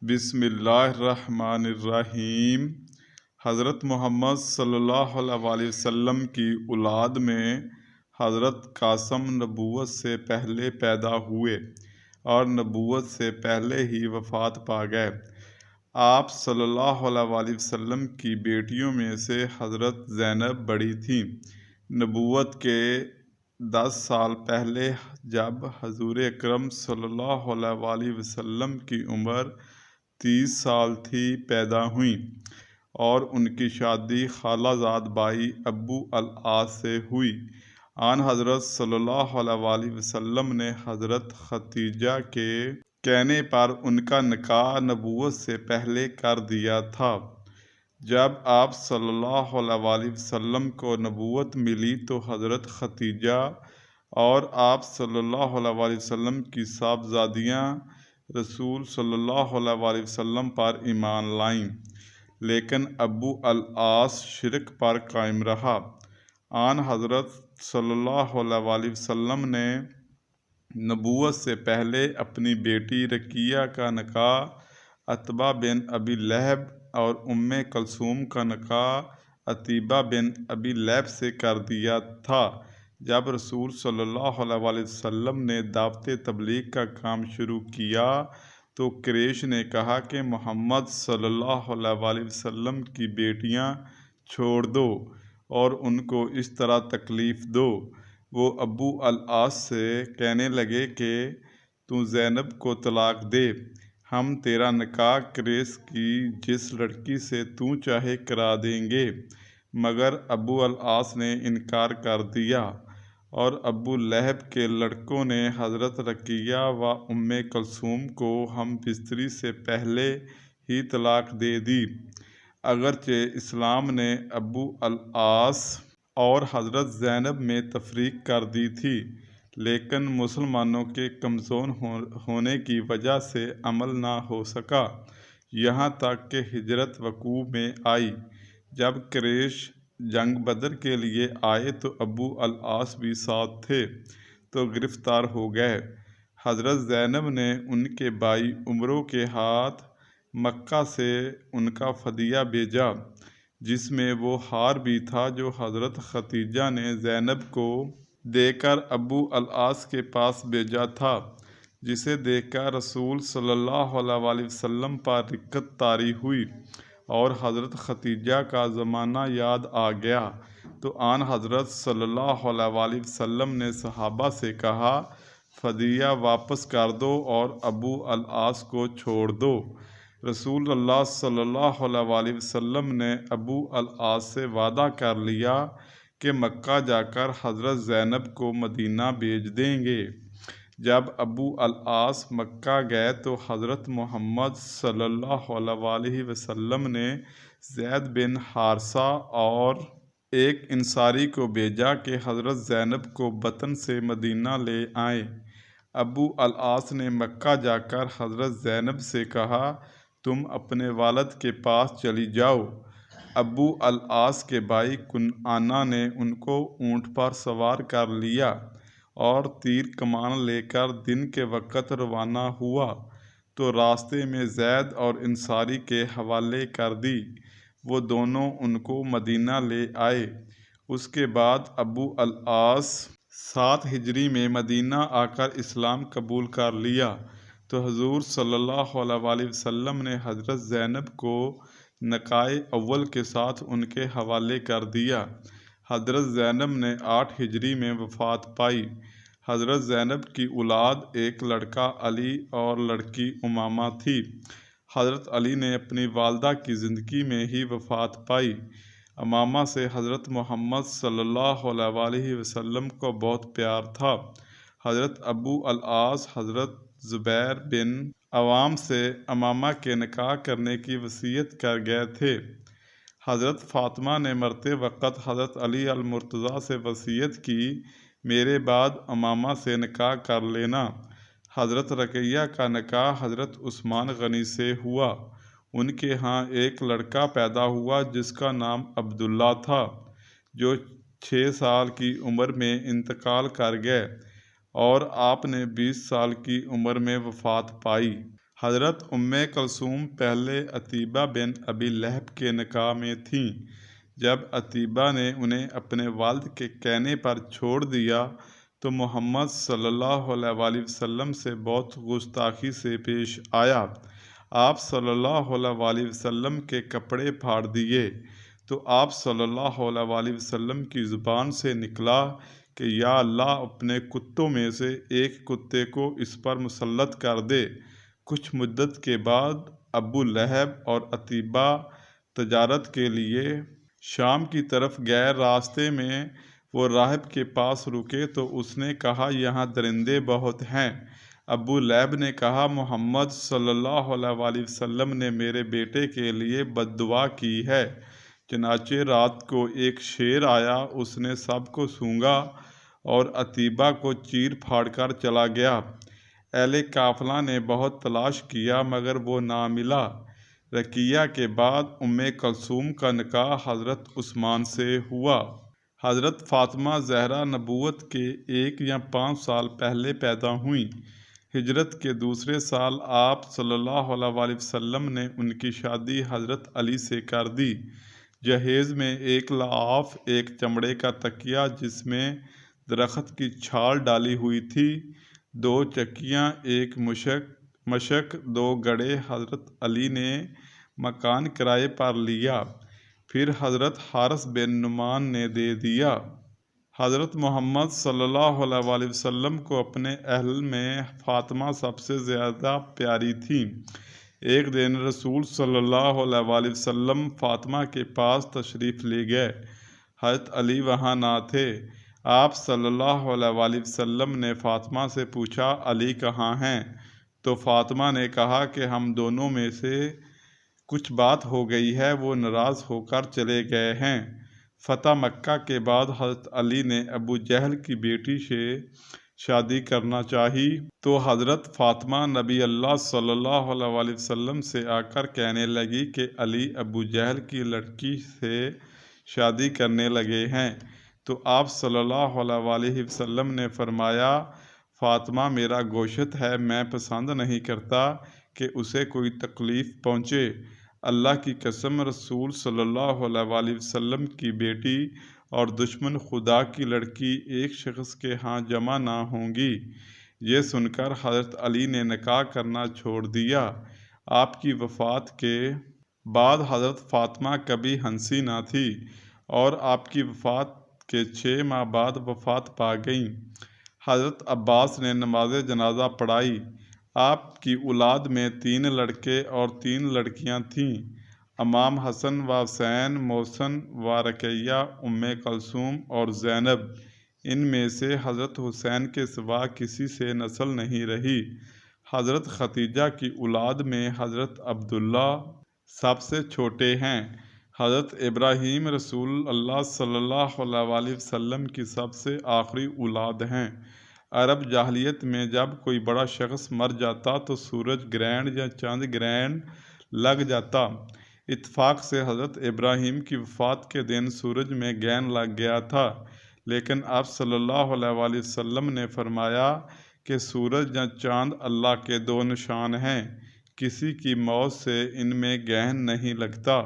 بسم اللہ الرحمن الرحیم۔ حضرت محمد صلی اللہ علیہ وسلم کی اولاد میں حضرت قاسم نبوت سے پہلے پیدا ہوئے اور نبوت سے پہلے ہی وفات پا گئے۔ آپ صلی اللہ علیہ وسلم کی بیٹیوں میں سے حضرت زینب بڑی تھیں۔ نبوت کے 10 سال پہلے جب حضور اکرم صلی اللہ علیہ وسلم کی عمر 30 سال تھی پیدا ہوئیں، اور ان کی شادی خالہ زاد بھائی ابو العاص سے ہوئی۔ آن حضرت صلی اللہ علیہ وسلم نے حضرت ختیجہ کے کہنے پر ان کا نکاح نبوت سے پہلے کر دیا تھا۔ جب آپ صلی اللہ علیہ وسلم کو نبوت ملی تو حضرت ختیجہ اور آپ صلی اللہ علیہ وسلم کی صاحبزادیاں رسول صلی اللہ علیہ وسلم پر ایمان لائیں، لیکن ابو العاص شرک پر قائم رہا۔ آن حضرت صلی اللہ علیہ وسلم نے نبوت سے پہلے اپنی بیٹی رقیہ کا نکاح عتبہ بن ابی لہب اور ام کلثوم کا نکاح عتیبہ بن ابی لہب سے کر دیا تھا۔ جب رسول صلی اللہ علیہ وسلم نے دعوت تبلیغ کا کام شروع کیا تو قریش نے کہا کہ محمد صلی اللہ علیہ وسلم کی بیٹیاں چھوڑ دو اور ان کو اس طرح تکلیف دو۔ وہ ابو العاص سے کہنے لگے کہ تو زینب کو طلاق دے، ہم تیرا نکاح قریش کی جس لڑکی سے تو چاہے کرا دیں گے۔ مگر ابو العاص نے انکار کر دیا، اور ابو لہب کے لڑکوں نے حضرت رقیہ و ام کلثوم کو ہم بستری سے پہلے ہی طلاق دے دی۔ اگرچہ اسلام نے ابو العاص اور حضرت زینب میں تفریق کر دی تھی، لیکن مسلمانوں کے کمزور ہونے کی وجہ سے عمل نہ ہو سکا، یہاں تک کہ ہجرت وقوع میں آئی۔ جب قریش جنگ بدر کے لیے آئے تو ابو العاص بھی ساتھ تھے، تو گرفتار ہو گئے۔ حضرت زینب نے ان کے بھائی عمرو کے ہاتھ مکہ سے ان کا فدیہ بھیجا، جس میں وہ ہار بھی تھا جو حضرت ختیجہ نے زینب کو دے کر ابو العاص کے پاس بھیجا تھا، جسے دیکھ کر رسول صلی اللہ علیہ وسلم پر رقت طاری ہوئی اور حضرت ختیجہ کا زمانہ یاد آ گیا۔ تو آن حضرت صلی اللہ علیہ وسلم نے صحابہ سے کہا، فدیہ واپس کر دو اور ابو العاص کو چھوڑ دو۔ رسول اللہ صلی اللہ علیہ وسلم نے ابو العاص سے وعدہ کر لیا کہ مکہ جا کر حضرت زینب کو مدینہ بھیج دیں گے۔ جب ابو العاص مکہ گئے تو حضرت محمد صلی اللہ علیہ وسلم نے زید بن حارثہ اور ایک انصاری کو بھیجا کہ حضرت زینب کو بطن سے مدینہ لے آئیں۔ ابو العاص نے مکہ جا کر حضرت زینب سے کہا، تم اپنے والد کے پاس چلی جاؤ۔ ابو العاص کے بھائی کنعانہ نے ان کو اونٹ پر سوار کر لیا اور تیر کمان لے کر دن کے وقت روانہ ہوا، تو راستے میں زید اور انصاری کے حوالے کر دی، وہ دونوں ان کو مدینہ لے آئے۔ اس کے بعد ابو العاص 7 ہجری میں مدینہ آ کر اسلام قبول کر لیا، تو حضور صلی اللہ علیہ وسلم نے حضرت زینب کو نکاح اول کے ساتھ ان کے حوالے کر دیا۔ حضرت زینب نے 8 ہجری میں وفات پائی۔ حضرت زینب کی اولاد ایک لڑکا علی اور لڑکی امامہ تھی۔ حضرت علی نے اپنی والدہ کی زندگی میں ہی وفات پائی۔ امامہ سے حضرت محمد صلی اللہ علیہ وسلم کو بہت پیار تھا۔ حضرت ابو العاص حضرت زبیر بن عوام سے امامہ کے نکاح کرنے کی وصیت کر گئے تھے۔ حضرت فاطمہ نے مرتے وقت حضرت علی المرتضیٰ سے وصیت کی، میرے بعد امامہ سے نکاح کر لینا۔ حضرت رقیہ کا نکاح حضرت عثمان غنی سے ہوا۔ ان کے ہاں ایک لڑکا پیدا ہوا جس کا نام عبداللہ تھا، جو 6 سال کی عمر میں انتقال کر گئے، اور آپ نے 20 سال کی عمر میں وفات پائی۔ حضرت کلثوم پہلے عتیبہ بن ابی لہب کے نکاح میں تھیں۔ جب عتیبہ نے انہیں اپنے والد کے کہنے پر چھوڑ دیا تو محمد صلی اللہ علیہ وآلہ وسلم سے بہت گستاخی سے پیش آیا۔ آپ صلی اللہ علیہ وآلہ وسلم کے کپڑے پھاڑ دیے تو آپ صلی اللہ علیہ وآلہ وسلم کی زبان سے نکلا کہ یا اللہ اپنے کتوں میں سے ایک کتے کو اس پر مسلط کر دے۔ کچھ مدت کے بعد ابو لہب اور عتیبہ تجارت کے لیے شام کی طرف گئے۔ راستے میں وہ راہب کے پاس رکے تو اس نے کہا یہاں درندے بہت ہیں۔ ابو لہب نے کہا محمد صلی اللہ علیہ وآلہ وسلم نے میرے بیٹے کے لیے بد دعا کی ہے۔ چنانچہ رات کو ایک شیر آیا، اس نے سب کو سونگھا اور عتیبہ کو چیر پھاڑ کر چلا گیا۔ اہل قافلہ نے بہت تلاش کیا مگر وہ نہ ملا۔ رقیہ کے بعد کلثوم کا نکاح حضرت عثمان سے ہوا۔ حضرت فاطمہ زہرا نبوت کے 1 یا 5 سال پہلے پیدا ہوئیں۔ ہجرت کے دوسرے سال آپ صلی اللہ علیہ وآلہ وسلم نے ان کی شادی حضرت علی سے کر دی۔ جہیز میں ایک لحاف، ایک چمڑے کا تکیہ جس میں درخت کی چھال ڈالی ہوئی تھی، 2 چکیاں، ایک مشک، 2 گڑھے حضرت علی نے مکان کرائے پر لیا، پھر حضرت حارث بن نعمان نے دے دیا۔ حضرت محمد صلی اللہ علیہ وآلہ وسلم کو اپنے اہل میں فاطمہ سب سے زیادہ پیاری تھیں۔ ایک دن رسول صلی اللہ علیہ وآلہ وسلم فاطمہ کے پاس تشریف لے گئے۔ حضرت علی وہاں نہ تھے۔ آپ صلی اللہ علیہ وآلہ وسلم نے فاطمہ سے پوچھا علی کہاں ہیں؟ تو فاطمہ نے کہا کہ ہم دونوں میں سے کچھ بات ہو گئی ہے، وہ ناراض ہو کر چلے گئے ہیں۔ فتح مکہ کے بعد حضرت علی نے ابو جہل کی بیٹی سے شادی کرنا چاہی تو حضرت فاطمہ نبی اللہ صلی اللہ علیہ وآلہ وسلم سے آ کر کہنے لگی کہ علی ابو جہل کی لڑکی سے شادی کرنے لگے ہیں۔ تو آپ صلی اللہ علیہ وآلہ وسلم نے فرمایا فاطمہ میرا گوشت ہے، میں پسند نہیں کرتا کہ اسے کوئی تکلیف پہنچے۔ اللہ کی قسم رسول صلی اللہ علیہ وآلہ وسلم کی بیٹی اور دشمن خدا کی لڑکی ایک شخص کے ہاں جمع نہ ہوں گی۔ یہ سن کر حضرت علی نے نکاح کرنا چھوڑ دیا۔ آپ کی وفات کے بعد حضرت فاطمہ کبھی ہنسی نہ تھی اور آپ کی وفات کے 6 ماہ بعد وفات پا گئیں۔ حضرت عباس نے نماز جنازہ پڑھائی۔ آپ کی اولاد میں 3 لڑکے اور 3 لڑکیاں تھیں، امام حسن و حسین، محسن و رقیہ، کلثوم اور زینب۔ ان میں سے حضرت حسین کے سوا کسی سے نسل نہیں رہی۔ حضرت ختیجہ کی اولاد میں حضرت عبداللہ سب سے چھوٹے ہیں۔ حضرت ابراہیم رسول اللہ صلی اللہ علیہ وآلہ وسلم کی سب سے آخری اولاد ہیں۔ عرب جاہلیت میں جب کوئی بڑا شخص مر جاتا تو سورج گرہن یا چاند گرہن لگ جاتا۔ اتفاق سے حضرت ابراہیم کی وفات کے دن سورج میں گرہن لگ گیا تھا، لیکن آپ صلی اللہ علیہ وآلہ وسلم نے فرمایا کہ سورج یا چاند اللہ کے 2 نشان ہیں، کسی کی موت سے ان میں گرہن نہیں لگتا۔